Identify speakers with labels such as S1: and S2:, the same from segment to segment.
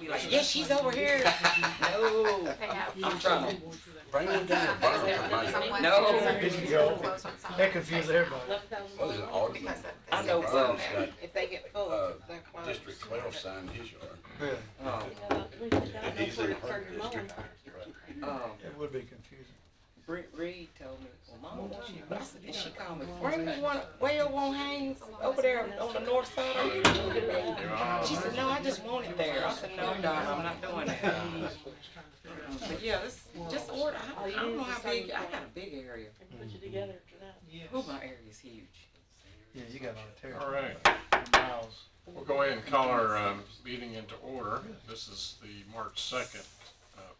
S1: like, yeah, she's over here. No, I'm trying to.
S2: Bring them down.
S1: No.
S3: That confused everybody.
S2: What is it, August?
S1: I know,
S2: Vernon's
S4: If they get full, they're
S2: got
S4: closed.
S2: District 12 signed his yard.
S3: Really?
S1: Oh,
S2: And he's in her district.
S3: It would be confusing.
S1: Reed told me, well, Mama wants you. I said, and she called me, bring me one well on Haynes over there on the north side. Are you doing it? She said, no, I just want it there. I said, no, Don, I'm not doing that. But yeah, this just order. I don't know how big. I got a big area.
S5: Put you together for that.
S1: Oh, my area is huge.
S3: Yeah, you got a lot of territory.
S6: All right,
S3: Miles.
S6: we'll go ahead and call our meeting into order. This is the March 2nd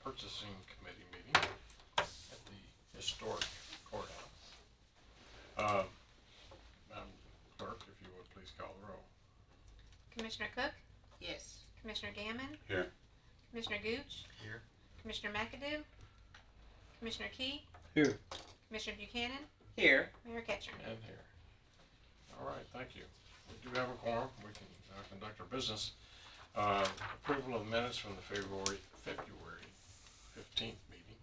S6: Purchasing Committee meeting at the historic courthouse. Madam Clerk, if you would please call the roll.
S7: Commissioner Cook,
S4: Yes.
S7: Commissioner Gammon,
S2: Here.
S7: Commissioner Gooch,
S3: Here.
S7: Commissioner McAdoo, Commissioner Key,
S3: Here.
S7: Commissioner Buchanan,
S1: Here.
S7: Mayor Ketchum.
S6: And here. All right, thank you. We do have a quorum. We can conduct our business. Approval of minutes from the February 15th meeting.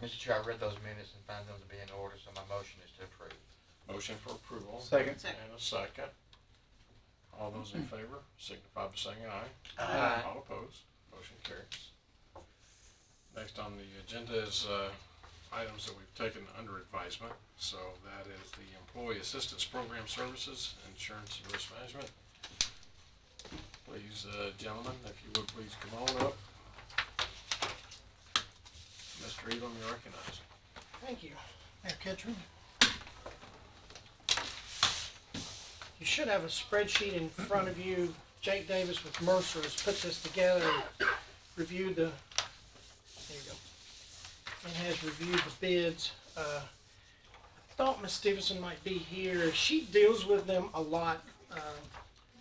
S8: Mr. Chair, I read those minutes and found them to be in order, so my motion is to approve.
S6: Motion for approval.
S3: Second.
S6: And a second. All those in favor signify by saying aye.
S1: Aye.
S6: All opposed, motion carries. Next on the agenda is items that we've taken under advisement. So that is the Employee Assistance Program Services, Insurance and Risk Management. Please, gentlemen, if you would please come on up. Mr. Elam, you're recognized.
S9: Thank you, Mayor Ketchum. You should have a spreadsheet in front of you. Jake Davis with Mercer has put this together and reviewed the, there you go, and has reviewed the bids. I thought Ms. Stevenson might be here. She deals with them a lot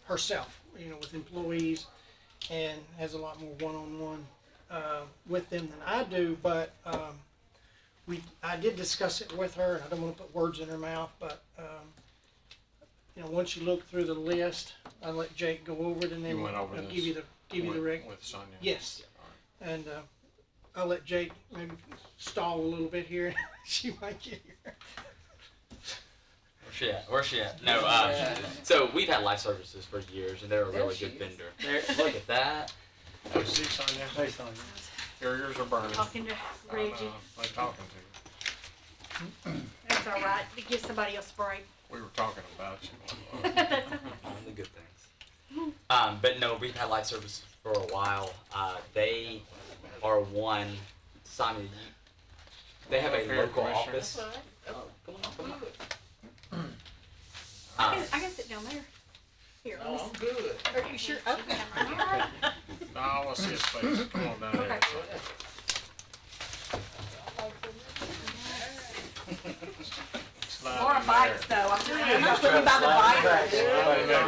S9: herself, you know, with employees, and has a lot more one-on-one with them than I do, but I did discuss it with her, and I don't want to put words in her mouth, but you know, once you look through the list, I'll let Jake go over it, and then
S6: You went over
S9: I'll
S6: this
S9: give you the rec.
S6: with Sonia?
S9: Yes,
S6: All right.
S9: and I'll let Jake maybe stall a little bit here. She might get here.
S8: Where's she at? No, so we've had life services for years, and they're a really good vendor. Look at that.
S6: Have a seat, Sonia.
S3: Hey, Sonia.
S6: Your ears are burning.
S5: Talking to Reggie.
S6: I'm talking to you.
S5: That's all right. To give somebody else a break.
S6: We were talking about you.
S5: That's okay.
S8: Only good things. But no, we've had life services for a while. They are one, Sonia, they have a
S6: Here,
S8: local
S6: Commissioner.
S8: office.
S7: That's
S8: Oh, come on.
S7: I can sit down there. Here, let me
S4: I'm good.
S7: Are you sure? Okay. All right.
S6: No, I want to see his face. Come on down here.
S7: Okay.
S6: Slide
S5: More
S6: in
S5: bites
S6: there.
S5: though. I'm putting by the bite.
S6: Slide in there.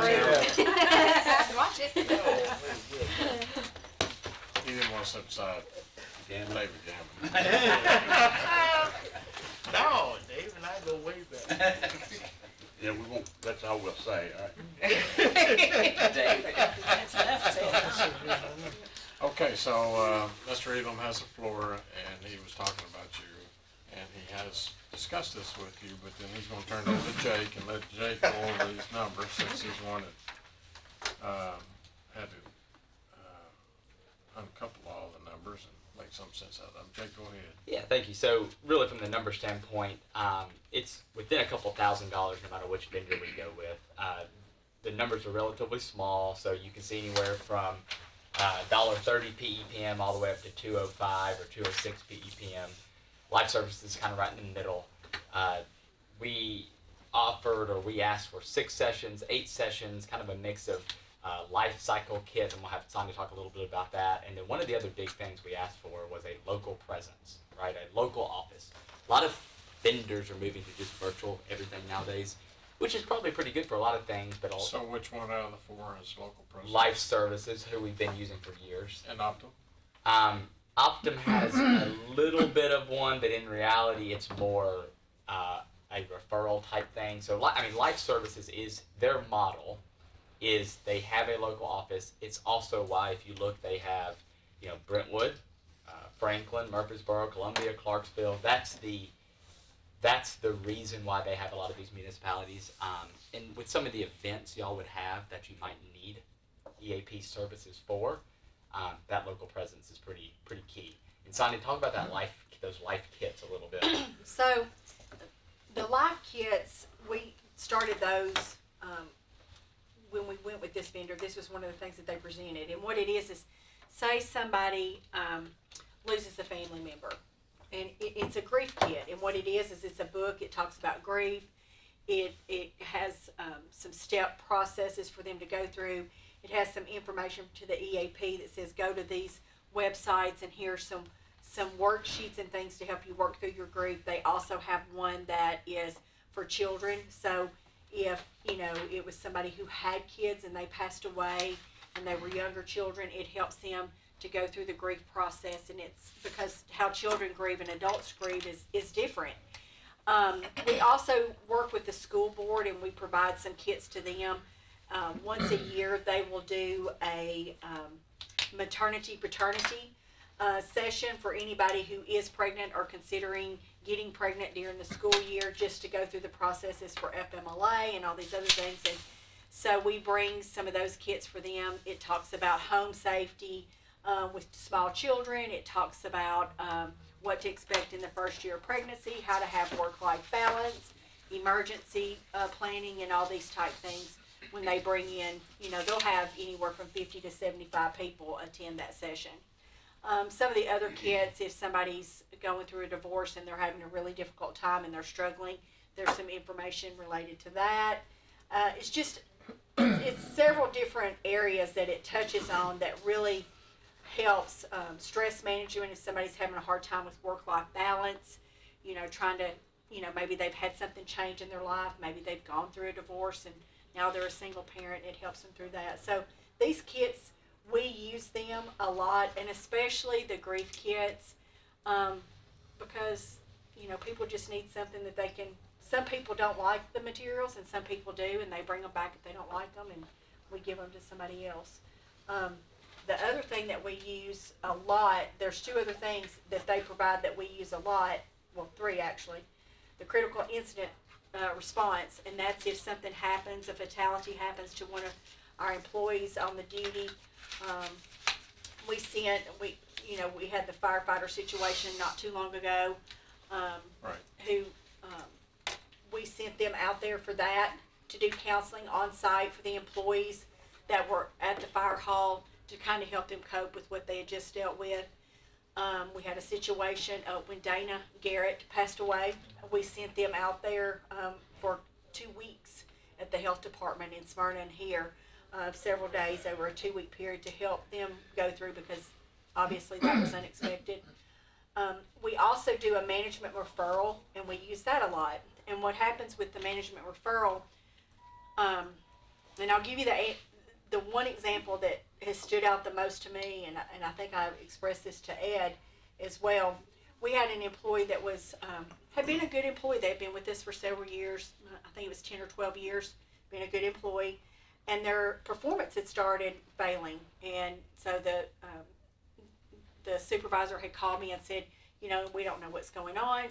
S7: Watch it.
S6: He didn't want to sit beside
S2: Gammon.
S6: David Gammon.
S4: No, Dave and I go way back.
S2: Yeah, we won't, that's all we'll say, all right?
S6: Okay, so Mr. Elam has the floor, and he was talking about you, and he has discussed this with you, but then he's going to turn it over to Jake and let Jake go over these numbers since he's the one that had to uncouple all the numbers and make some sense out of them. Jake, go ahead.
S8: Yeah, thank you. So really from the number standpoint, it's within a couple $1,000 no matter which vendor we go with. The numbers are relatively small, so you can see anywhere from $1.30 PEPM all the way up to $2.05 or $2.06 PEPM. Life services is kind of right in the middle. We asked for 6 sessions, 8 sessions, kind of a mix of life cycle kits, and we'll have Sonia talk a little bit about that. And then one of the other big things we asked for was a local presence, right? A local office. A lot of vendors are moving to just virtual everything nowadays, which is probably pretty good for a lot of things, but also
S6: So which one out of the 4 is local presence?
S8: life services, who we've been using for years.
S6: And Optum?
S8: Optum has a little bit of one, but in reality, it's more a referral type thing. So, I mean, life services is their model, is they have a local office. It's also why, if you look, they have, Brentwood, Franklin, Murfreesboro, Columbia, Clarksville. That's the reason why they have a lot of these municipalities. And with some of the events y'all would have that you might need EAP services for, that local presence is pretty key. And Sonia, talk about those life kits a little bit.
S5: So, the life kits, we started those when we went with this vendor. This was one of the things that they presented. And what it is say somebody loses a family member. And it's a grief kit. And what it is it's a book. It talks about grief. It has some step processes for them to go through. It has some information to the EAP that says go to these websites, and here's some worksheets and things to help you work through your grief. They also have one that is for children. So if, it was somebody who had kids and they passed away and they were younger children, it helps them to go through the grief process. And it's because how children grieve and adults grieve is different. We also work with the school board, and we provide some kits to them. Once a year, they will do a maternity-paternity session for anybody who is pregnant or considering getting pregnant during the school year, just to go through the processes for FMLA and all these other things. And so we bring some of those kits for them. It talks about home safety with small children. It talks about what to expect in the first year of pregnancy, how to have work-life balance, emergency planning, and all these type things. When they bring in, they'll have anywhere from 50 to 75 people attend that session. Some of the other kits, if somebody's going through a divorce and they're having a really difficult time and they're struggling, there's some information related to that. It's several different areas that it touches on that really helps stress management if somebody's having a hard time with work-life balance, trying to, maybe they've had something change in their life, maybe they've gone through a divorce and now they're a single parent. It helps them through that. So these kits, we use them a lot, and especially the grief kits, because, people just need something that they can. Some people don't like the materials, and some people do, and they bring them back if they don't like them, and we give them to somebody else. The other thing that we use a lot, there's two other things that they provide that we use a lot, well, three actually. The critical incident response, and that's if something happens, a fatality happens to one of our employees on the duty. We had the firefighter situation not too long ago, who we sent them out there for that, to do counseling on site for the employees that were at the fire hall, to kind of help them cope with what they had just dealt with. We had a situation when Dana Garrett passed away. We sent them out there for 2 weeks at the health department in Smyrna and here, several days over a 2-week period, to help them go through, because obviously that was unexpected. We also do a management referral, and we use that a lot. And what happens with the management referral, and I'll give you the one example that has stood out the most to me, and I think I expressed this to Ed as well. We had an employee that was had been a good employee. They had been with us for several years. I think it was 10 or 12 years. Been a good employee, and their performance had started failing. And so the supervisor had called me and said, we don't know what's going on.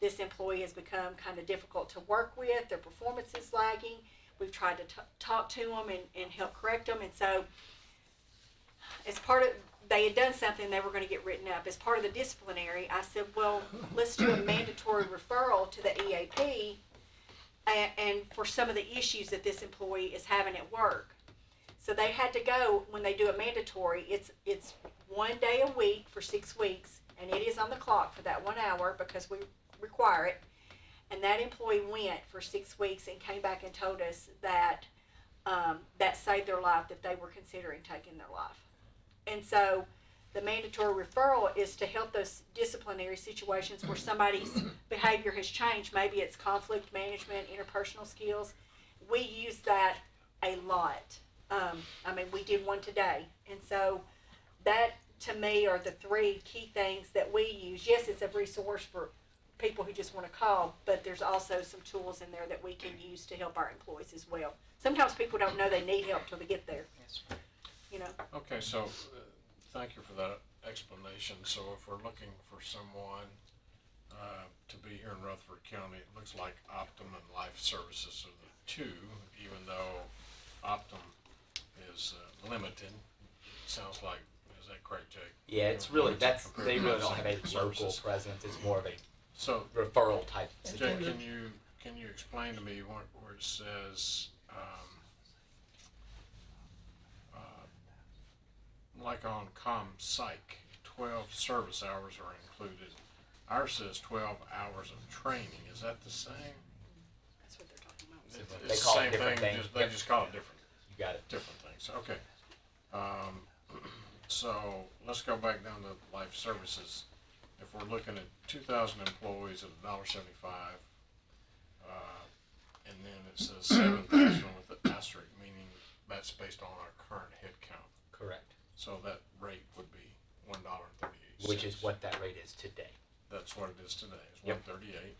S5: This employee has become kind of difficult to work with. Their performance is lagging. We've tried to talk to them and help correct them. And so as part of, they had done something, they were going to get written up. As part of the disciplinary, I said, well, let's do a mandatory referral to the EAP and for some of the issues that this employee is having at work. So they had to go, when they do a mandatory, it's 1 day a week for 6 weeks, and it is on the clock for that 1 hour because we require it. And that employee went for 6 weeks and came back and told us that that saved their life, that they were considering taking their life. And so the mandatory referral is to help those disciplinary situations where somebody's behavior has changed. Maybe it's conflict management, interpersonal skills. We use that a lot. We did one today. And so that, to me, are the 3 key things that we use. Yes, it's a resource for people who just wanna call, but there's also some tools in there that we can use to help our employees as well. Sometimes people don't know they need help till they get there,
S4: That's right.
S5: you know?
S6: Okay, so, thank you for that explanation. So if we're looking for someone, to be here in Rutherford County, it looks like Optum and Life Services are the two, even though Optum is, limited. Sounds like, is that correct, Jake?
S8: Yeah, it's really,
S6: Limited
S8: that's,
S6: compared
S8: they
S6: to
S8: really don't have a
S6: Life
S8: local
S6: Services.
S8: presence, it's more of a
S6: So,
S8: referral type
S6: Jake,
S8: situation.
S6: can you explain to me where it says, like on ComPsych, 12 service hours are included. Ours says 12 hours of training. Is that the same?
S5: That's what they're talking about.
S6: It's
S8: They
S6: the
S8: call it
S6: same
S8: different
S6: thing,
S8: things.
S6: they
S8: Yep.
S6: just call it different,
S8: You got it.
S6: different things. Okay. So let's go back down to life services. If we're looking at 2,000 employees at $1.75, and then it says 7,000 with an asterisk, meaning that's based on our current head count.
S8: Correct.
S6: So that rate would be $1.38.
S8: Which is what that rate is today.
S6: That's what it is today, it's
S8: Yep.
S6: 138.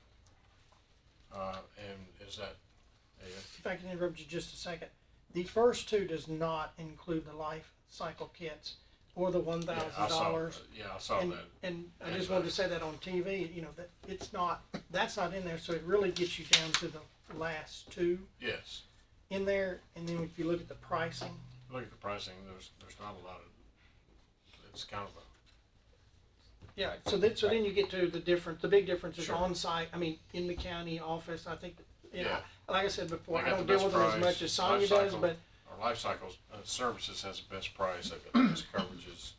S6: And is that,
S9: If I can interrupt you just a second, the first two does not include the life cycle kits or the $1,000.
S6: yeah, I saw
S9: And,
S6: that.
S9: and I just wanted to say that on TV, you know, that it's not, that's not in there, so it really gets you down to the last two
S6: Yes,
S9: in there, and then if you look at the pricing,
S6: look at the pricing, there's not a lot of, it's kind of a,
S9: yeah, so then you get to the big difference is
S6: Sure.
S9: on-site, I mean, in the county office, I think, you know,
S6: Yeah.
S9: like I said before,
S6: They
S9: I
S6: got
S9: don't
S6: the
S9: deal
S6: best
S9: with them as
S6: price.
S9: much as Sonya
S6: Life
S9: does,
S6: cycle.
S9: but
S6: our life cycle services has the best price, they've got the best coverages.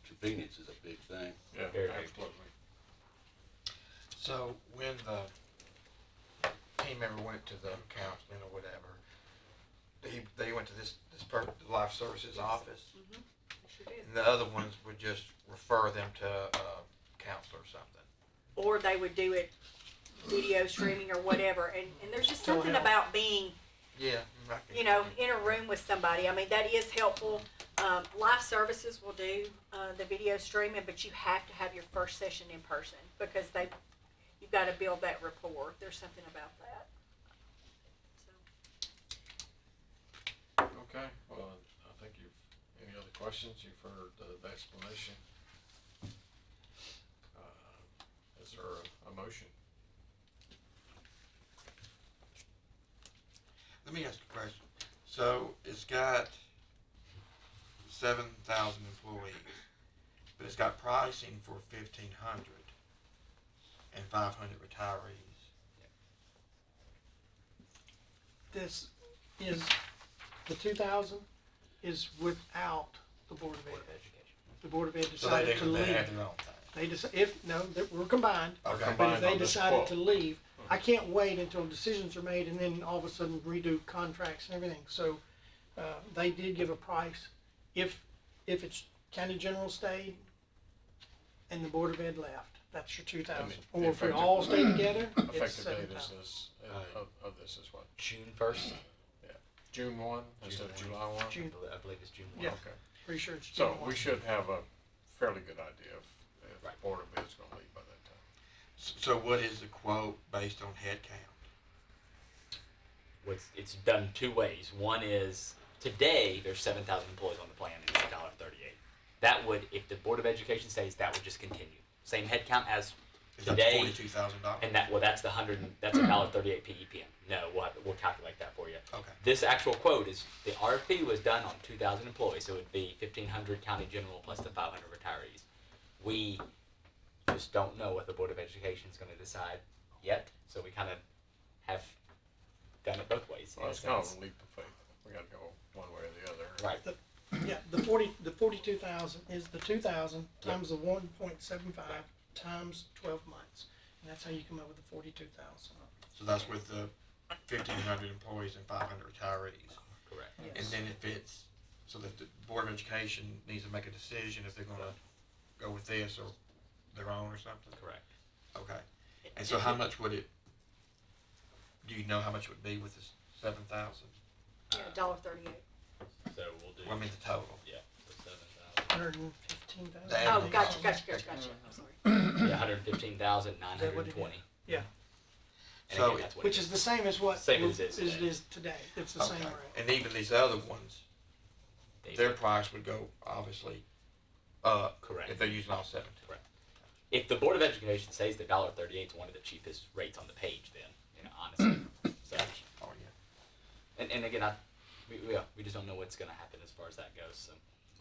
S2: Convenience is a big thing.
S6: Yeah,
S8: Very.
S6: absolutely.
S10: So when the team member went to the counseling or whatever, they went to this the life services office,
S5: Sure did.
S10: and the other ones would just refer them to a counselor or something.
S5: Or they would do it video streaming or whatever, and there's just something
S9: Telehealth.
S5: about being,
S10: Yeah. I can-
S5: you know, in a room with somebody. I mean, that is helpful. Life Services will do the video streaming, but you have to have your first session in person because you've got to build that rapport. There's something about that. So,
S6: Okay, well, I think any other questions? You've heard the explanation. Is there a motion?
S10: Let me ask a question. So it's got 7,000 employees, but it's got pricing for 1,500 and 500 retirees.
S9: this is, the 2,000 is without the Board of Ed. The Board of Ed
S10: So they
S9: decided to
S10: do, they
S9: leave.
S10: have their own thing.
S9: They we're combined,
S10: Okay.
S9: but
S6: Combined
S9: if they
S6: on this
S9: decided
S6: quote.
S9: to leave, I can't wait until decisions are made and then all of a sudden redo contracts and everything. So, they did give a price. If it's county general stayed and the Board of Ed left, that's your 2,000.
S6: And the
S9: Or if we
S6: effective-
S9: all stay together, it's
S6: Effective date
S9: 7,000.
S6: of this is what?
S8: June 1st?
S6: June 1 instead of
S8: June
S6: July 1?
S9: June.
S8: I believe it's June 1.
S9: Yeah.
S6: Okay.
S9: Pretty sure it's
S6: So
S9: June
S6: we
S9: 1.
S6: should have a fairly good idea if
S8: Right.
S6: Board of Ed's gonna leave by that time.
S10: So what is the quote based on head count?
S8: It's done two ways. One is today there's 7,000 employees on the plan and it's $1.38. That would, if the Board of Education stays, that would just continue. Same head count as
S10: Is that
S8: today,
S10: $42,000?
S8: and that's the that's $1.38 PEPM. No, we'll calculate that for you.
S10: Okay.
S8: This actual quote is the RFP was done on 2,000 employees, so it would be 1,500 county general plus the 500 retirees. We just don't know what the Board of Education is going to decide yet, so we kind of have done it both ways. in
S6: Well,
S8: a
S6: it's kind of
S8: sense.
S6: a leap of faith. We gotta go one way or the other.
S8: Right.
S9: Yeah, the 42,000 is the 2,000 times the 1.75 times 12 months. And that's how you come up with the 42,000.
S10: So that's with the 1,500 employees and 500 retirees.
S8: Correct.
S10: And
S9: Yes.
S10: then if it's, so that the Board of Education needs to make a decision if they're gonna go with this or their own or something?
S8: Correct.
S10: Okay. And so how much would it, do you know how much it would be with this 7,000?
S5: yeah, $1.38.
S8: So we'll do.
S10: Well, I mean the total.
S8: Yeah. So 7,000.
S9: 115 $115,000.
S5: Oh, gotcha. I'm sorry.
S8: Yeah, 115,920.
S9: Yeah.
S8: And
S10: So-
S8: again, that's what
S9: Which
S8: it
S9: is the same as what
S8: Same as it is
S9: it
S8: today.
S9: is today. It's the same
S10: Okay.
S9: rate.
S10: And even these other ones, their price would go obviously up.
S8: Correct.
S10: If they're using all 17.
S8: Correct. If the Board of Education says that $1.38 is one of the cheapest rates on the page, then, honestly. So,
S10: Oh, yeah.
S8: and again, we just don't know what's gonna happen as far as that goes, so.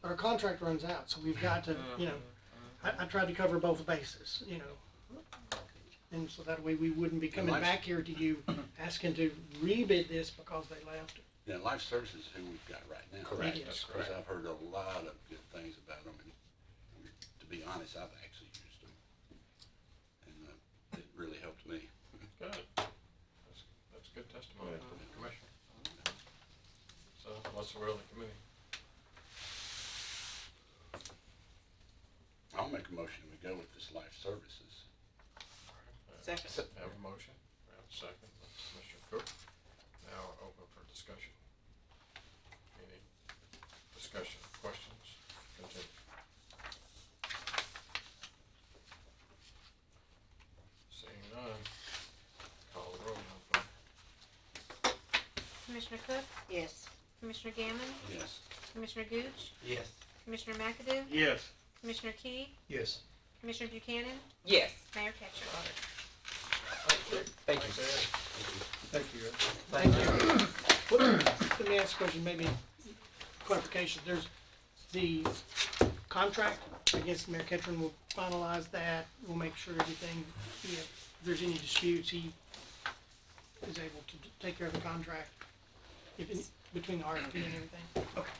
S9: Our contract runs out, so we've got to, I tried to cover both bases, and so that way we wouldn't be coming back here to you asking to rebid this because they left.
S2: Yeah, Life Services is who we've got right now.
S8: Correct,
S9: Yes.
S8: that's
S2: Because
S8: correct.
S2: I've heard a lot of good things about them, and to be honest, I've actually used them. And it really helped me.
S6: Good. That's good testimony from the commissioner. So, what's the will of the committee?
S2: I'll make a motion, we go with this Life Services.
S4: Second.
S6: Have a motion, we have a second, that's Commissioner Cook. Now open for discussion. Any discussion, questions, continue. Seeing none, call the roll, Madam Clerk.
S7: Commissioner Cook?
S4: Yes.
S7: Commissioner Gammon?
S2: Yes.
S7: Commissioner Gooch?
S10: Yes.
S7: Commissioner McAdoo?
S3: Yes.
S7: Commissioner Key?
S3: Yes.
S7: Commissioner Buchanan?
S1: Yes.
S7: Mayor Ketchum?
S10: Thank you.
S3: Thank you.
S9: Thank you. Let me ask a question, maybe clarification. There's the contract, I guess Mayor Ketchum will finalize that. We'll make sure everything, if there's any disputes, he is able to take care of the contract between the RFP and everything. Okay.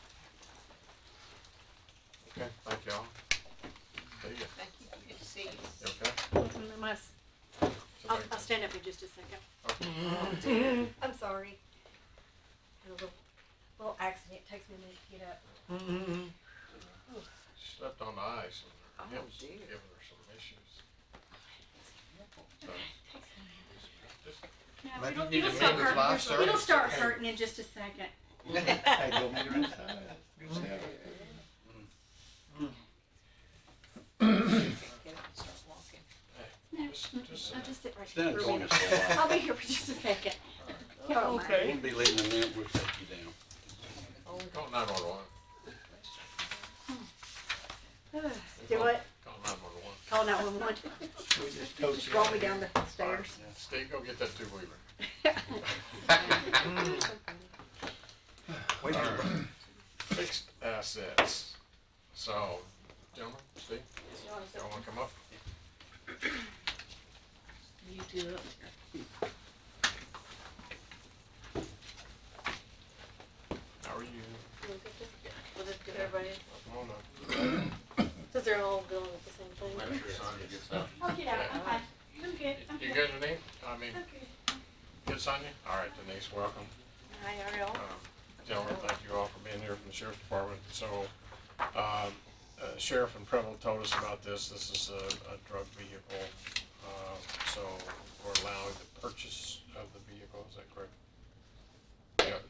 S6: Okay, thank y'all. See ya.
S4: Thank you. Good to see you.
S6: You okay?
S5: I'll stand up in just a second. I'm sorry. A little accident. Takes me a minute to get up.
S6: Slept on the ice and her
S4: Oh,
S6: hips
S4: dear.
S6: giving her some issues. So, just
S5: No,
S10: Maybe
S5: it'll,
S10: you need
S5: it'll
S10: a
S5: start
S10: member's life
S5: hurting. It'll
S10: service.
S5: start hurting in just a second.
S3: Hey, go meet her inside. Good stuff.
S4: Get up and start walking.
S5: No,
S6: Just
S5: I'll just sit right
S2: Stand
S5: here for a
S2: going
S5: minute.
S2: for a while.
S5: I'll be here for just a second. Y'all don't mind.
S2: We'll be leaving in a minute, we'll take you down.
S6: Oh, we call 911.
S5: Do what?
S6: Call 911.
S5: Call 911.
S3: We just told
S5: Just
S3: you.
S5: roll me down the stairs.
S6: Steve, go get that two-wheeler.
S10: Wait a
S6: All
S10: minute.
S6: right. Fixed assets. So, gentlemen, Steve, y'all wanna come up?
S4: You do it.
S6: How are you?
S7: We'll just give everybody,
S6: Come on up.
S7: since they're all dealing with the same thing.
S6: Make sure Sonia gets that.
S5: I'll get out. I'm fine. I'm good. I'm
S6: You
S5: good.
S6: good, Denise? I mean,
S5: I'm good.
S6: good, Sonia? All right, Denise, welcome.
S7: Hi, how are y'all?
S6: Gentlemen, thank you all for being here from the Sheriff's Department. So, Sheriff and Preble told us about this. This is a drug vehicle. So we're allowing the purchase of the vehicle, is that correct?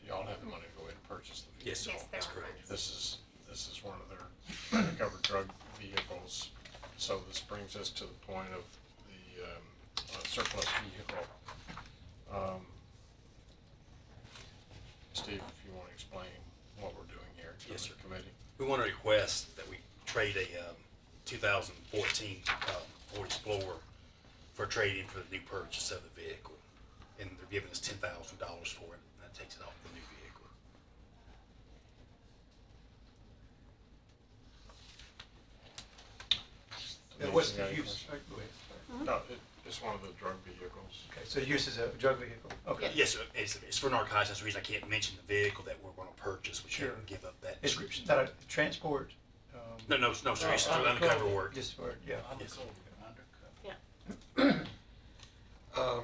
S6: Y'all have the money to go ahead and purchase the vehicle?
S7: Yes, sir. That's correct.
S6: This is one of their undercover drug vehicles. So this brings us to the point of the surplus vehicle. Steve, if you want to explain what we're doing here to
S11: Yes,
S6: the
S11: sir.
S6: committee.
S11: We want to request that we trade a 2014 Ford Explorer for trade-in for the new purchase of the vehicle. And they're giving us $10,000 for it, and that takes it off the new vehicle.
S3: Now, what's the
S6: Denise, you got any
S3: use?
S6: questions?
S3: Go ahead.
S6: No, it's one of the drug vehicles.
S3: Okay, so the use is a drug vehicle. Okay.
S11: Yes, sir. It's for narcotics. That's the reason I can't mention the vehicle that we're going to purchase. We
S3: Sure.
S11: can't give up that
S3: It's
S11: description.
S3: not a transport,
S11: No, sir. It's for undercover work.
S3: just for, yeah.
S11: Yes.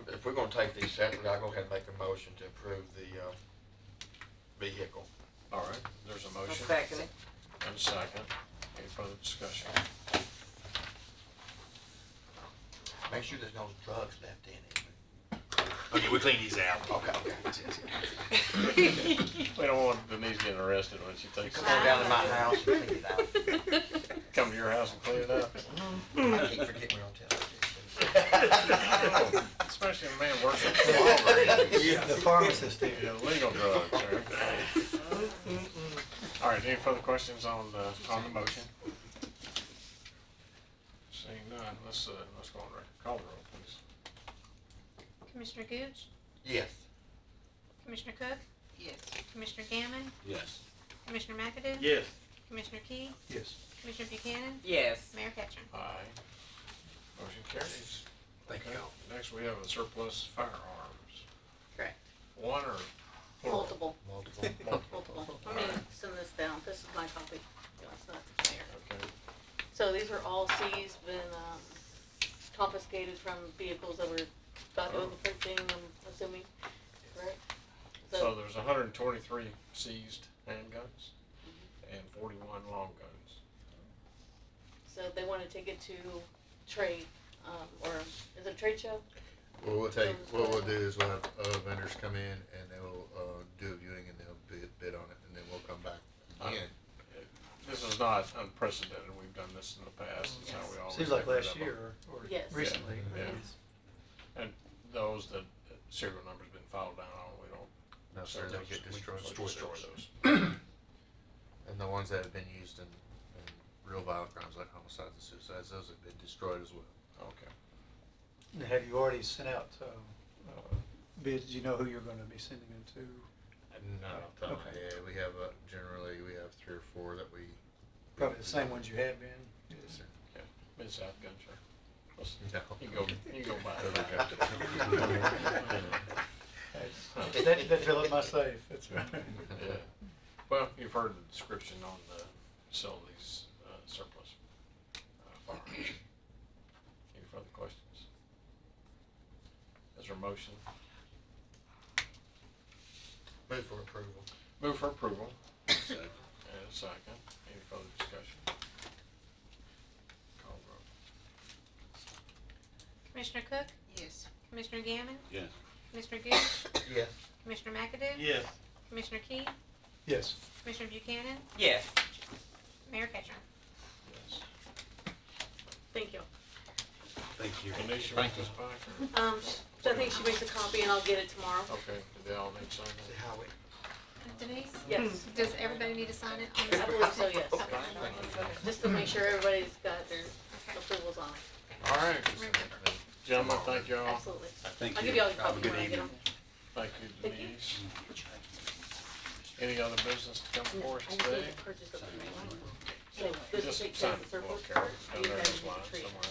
S10: If we're gonna take these separately, I'll go ahead and make a motion to approve the vehicle.
S6: All right, there's a motion.
S1: Second it.
S6: And a second. Any further discussion?
S10: Make sure there's no drugs left in it.
S11: Okay, we clean these out.
S10: Okay.
S6: We don't want Denise getting arrested when she takes
S10: Go down to my house and clean it out.
S6: come to your courthouse and clean it up.
S10: I keep forgetting we're on television.
S6: Especially a man works at Walgreens.
S3: The pharmacist here.
S6: Yeah, legal drugs, right? All right, any further questions on the motion? Seeing none, let's go on record. Call the roll, please.
S7: Commissioner Gooch,
S10: Yes.
S7: Commissioner Cook,
S1: Yes.
S7: Commissioner Gammon,
S2: Yes.
S7: Commissioner McAdoo,
S2: Yes.
S7: Commissioner Key,
S3: Yes.
S7: Commissioner Buchanan,
S1: Yes.
S7: Mayor Ketchum.
S6: Aye. Motion carries.
S10: Thank you.
S6: Okay, next we have the surplus firearms.
S5: Correct.
S6: One or plural?
S5: Multiple,
S10: Multiple.
S5: multiple. Let me send this down. This is my copy. You want to send it to Mayor?
S6: Okay,
S12: So these were all seized, been confiscated from vehicles that were about to open purchasing, I'm assuming, correct?
S6: so there's 123 seized handguns and 41 long guns.
S12: So they want to take it to trade, or is it a trade show?
S13: Well, what we'll do is we'll have vendors come in and they'll do a viewing and they'll bid on it, and then we'll come back again.
S6: This is not unprecedented. We've done this in the past. It's how we always
S3: Seems like
S6: have it
S3: last
S6: up.
S3: year or
S12: Yes.
S3: recently.
S6: Yeah. And those that serial numbers been filed down on, we don't.
S13: No,
S6: sell
S13: sir, they
S6: those.
S13: get destroyed.
S6: We destroy those.
S13: And the ones that have been used in real violent crimes like homicides and suicides, those have been destroyed as well.
S6: Okay.
S3: Now, have you already sent out bids? Do you know who you're going to be sending them to?
S13: No.
S3: Okay.
S13: Yeah, we have generally we have 3 or 4 that we.
S3: Probably the same ones you have been.
S13: Yes, sir.
S6: Okay. Ms. Outgun, sir. Listen,
S13: No.
S6: you go buy it.
S3: They fill up my safe. That's right.
S6: Yeah. Well, you've heard the description on the facilities surplus firearms. Any further questions? Is there a motion?
S10: Move for approval.
S6: Move for approval.
S2: Second.
S6: And a second. Any further discussion? Call the roll.
S7: Commissioner Cook,
S1: Yes.
S7: Commissioner Gammon,
S2: Yes.
S7: Commissioner Gooch,
S10: Yes.
S7: Commissioner McAdoo,
S10: Yes.
S7: Commissioner Key,
S3: Yes.
S7: Commissioner Buchanan,
S1: Yes.
S7: Mayor Ketchum.
S6: Yes.
S12: Thank you.
S2: Thank you.
S6: Denise, you want this back? Or?
S12: So I think she makes a copy and I'll get it tomorrow.
S6: Okay, do they all need something?
S10: Howie.
S7: Denise?
S12: Yes.
S7: Does everybody need to sign it on
S12: I
S7: this?
S12: believe so, yes.
S7: Okay.
S12: Just to make sure everybody's got their approvals on it.
S6: All right. Gentlemen, thank you all.
S12: Absolutely.
S2: Thank
S12: I'll
S2: you.
S12: give you all your
S2: Have a
S12: copies
S2: good
S12: when I get
S2: evening.
S12: them.
S6: Thank you,
S12: Thank you.
S6: Denise. Any other business to come before us
S12: I just
S6: today?
S12: need to purchase it. So this
S6: Just
S12: will take care
S6: sign
S12: of the
S6: it,
S12: surplus.
S6: Carol,
S12: You
S6: down there in
S12: guys
S6: this
S12: need
S6: line
S12: to treat it.
S6: somewhere.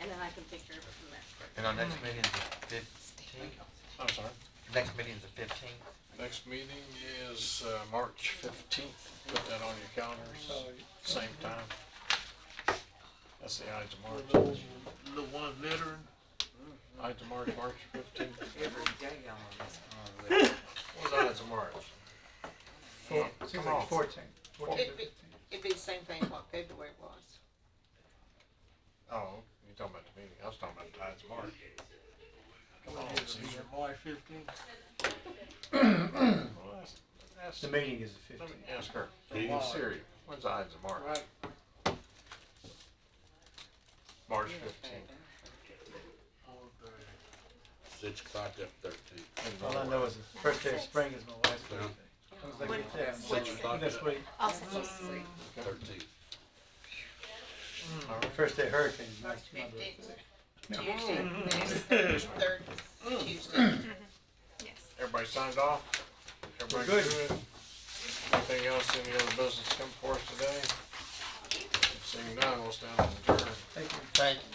S12: And then I can take care of it from there.
S10: And our next meeting is the 15th?
S6: I'm sorry.
S10: Next meeting is the 15th?
S6: Next meeting is March 15th. Put that on your calendars, same time. That's the Ides of March.
S2: The one veteran.
S6: Ides of March, March 15th.
S1: Every day on this.
S6: What's Ides of March?
S3: Seems
S6: Come on.
S3: like 14. 14 to 15.
S1: It'd be the same thing what February was.
S6: Oh, you're talking about the meeting. I was talking about the Ides of March. Come on, Caesar.
S2: March 15th.
S6: Well, ask,
S3: The meeting is the
S6: let me
S3: 15th.
S6: ask her. Siri, when's the Ides of March? March 15th.
S2: 6 o'clock up 13th.
S3: All I know is the first day of spring is my wife's birthday. As soon as I get that, I'm
S2: Six o'clock.
S3: this week.
S7: I'll send you.
S2: 13th.
S6: All
S3: The
S6: right.
S3: first day of hurricanes, my
S1: March
S3: birthday.
S1: 15th. Tuesday, third Tuesday.
S7: Yes.
S6: Everybody signed off? Everybody
S3: We're
S6: good?
S3: good.
S6: Anything else, any other business come for us today? Seeing none, we'll stand adjourned.
S3: Thank you.
S10: Thank you.